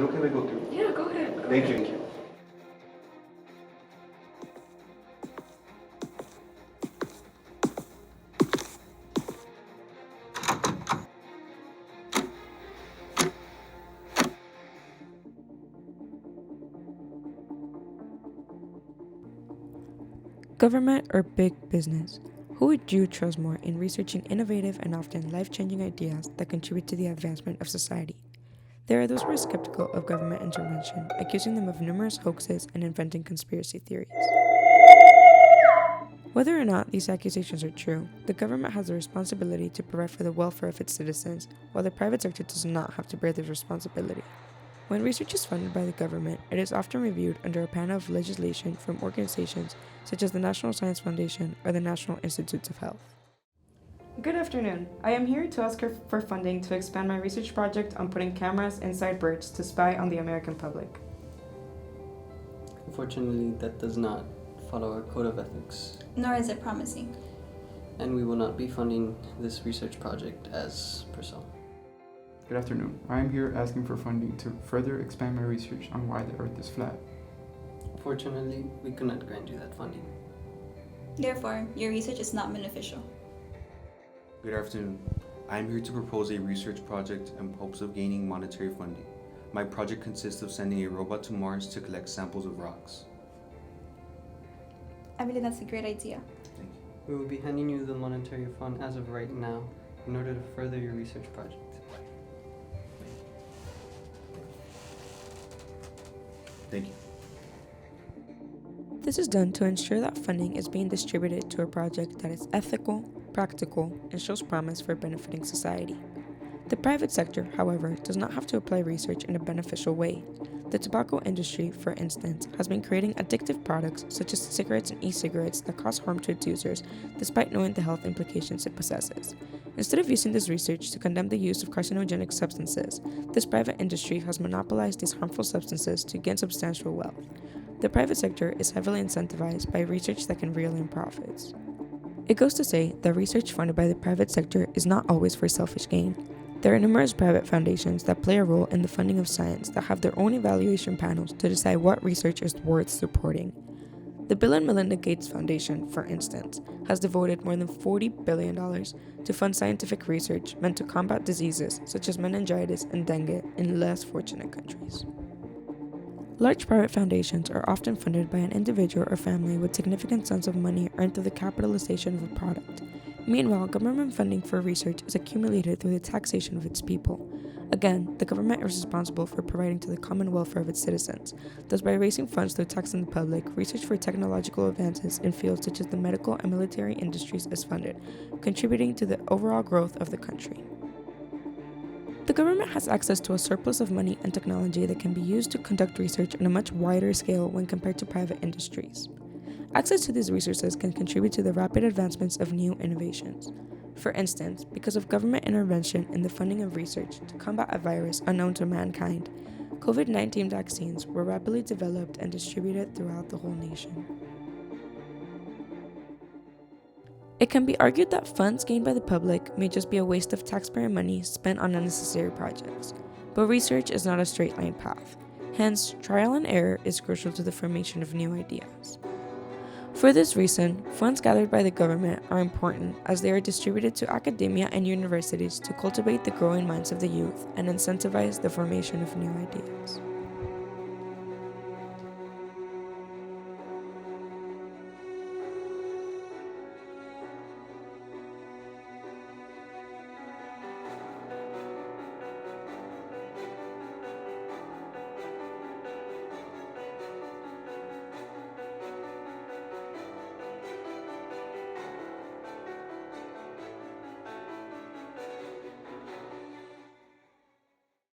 it okay if I go through? Yeah, go ahead. Thank you. Government or big business? Who would you trust more in researching innovative and often life-changing ideas that contribute to the advancement of society? There are those who are skeptical of government intervention, accusing them of numerous hoaxes and inventing conspiracy theories. Whether or not these accusations are true, the government has the responsibility to provide for the welfare of its citizens, while the private sector does not have to bear this responsibility. When research is funded by the government, it is often reviewed under a panel of legislation from organizations such as the National Science Foundation or the National Institutes of Health. Good afternoon. I am here to ask for funding to expand my research project on putting cameras inside birds to spy on the American public. Unfortunately, that does not follow our code of ethics, Nor is it promising. and we will not be funding this research project as per se. Good afternoon. I am here asking for funding to further expand my research on why the Earth is flat. Unfortunately, we could not grant you that funding. Therefore, your research is not beneficial. Good afternoon. I am here to propose a research project in hopes of gaining monetary funding. My project consists of sending a robot to Mars to collect samples of rocks. I believe that's a great idea. Thank you. We will be handing you the monetary fund as of right now in order to further your research project. Thank you. This is done to ensure that funding is being distributed to a project that is ethical, practical, and shows promise for benefiting society. The private sector, however, does not have to apply research in a beneficial way. The tobacco industry, for instance, has been creating addictive products such as cigarettes and e-cigarettes that cause harm to its users, despite knowing the health implications it possesses. Instead of using this research to condemn the use of carcinogenic substances, this private industry has monopolized these harmful substances to gain substantial wealth. The private sector is heavily incentivized by research that can reel in profits. It goes to say that research funded by the private sector is not always for selfish gain. There are numerous private foundations that play a role in the funding of science that have their own evaluation panels to decide what research is worth supporting. The Bill and Melinda Gates Foundation, for instance, has devoted more than $40 billion to fund scientific research meant to combat diseases such as meningitis and dengue in less fortunate countries. Large private foundations are often funded by an individual or family with significant sums of money earned through the capitalization of a product. Meanwhile, government funding for research is accumulated through the taxation of its people. Again, the government is responsible for providing to the common welfare of its citizens. Thus, by raising funds through taxing the public, research for technological advances in fields such as the medical and military industries is funded, contributing to the overall growth of the country. The government has access to a surplus of money and technology that can be used to conduct research on a much wider scale when compared to private industries. Access to these resources can contribute to the rapid advancements of new innovations. For instance, because of government intervention in the funding of research to combat a virus unknown to mankind, COVID-19 vaccines were rapidly developed and distributed throughout the whole nation. It can be argued that funds gained by the public may just be a waste of taxpayer money spent on unnecessary projects, but research is not a straight line path. Hence, trial and error is crucial to the formation of new ideas. For this reason, funds gathered by the government are important as they are distributed to academia and universities to cultivate the growing minds of the youth and incentivize the formation of new ideas.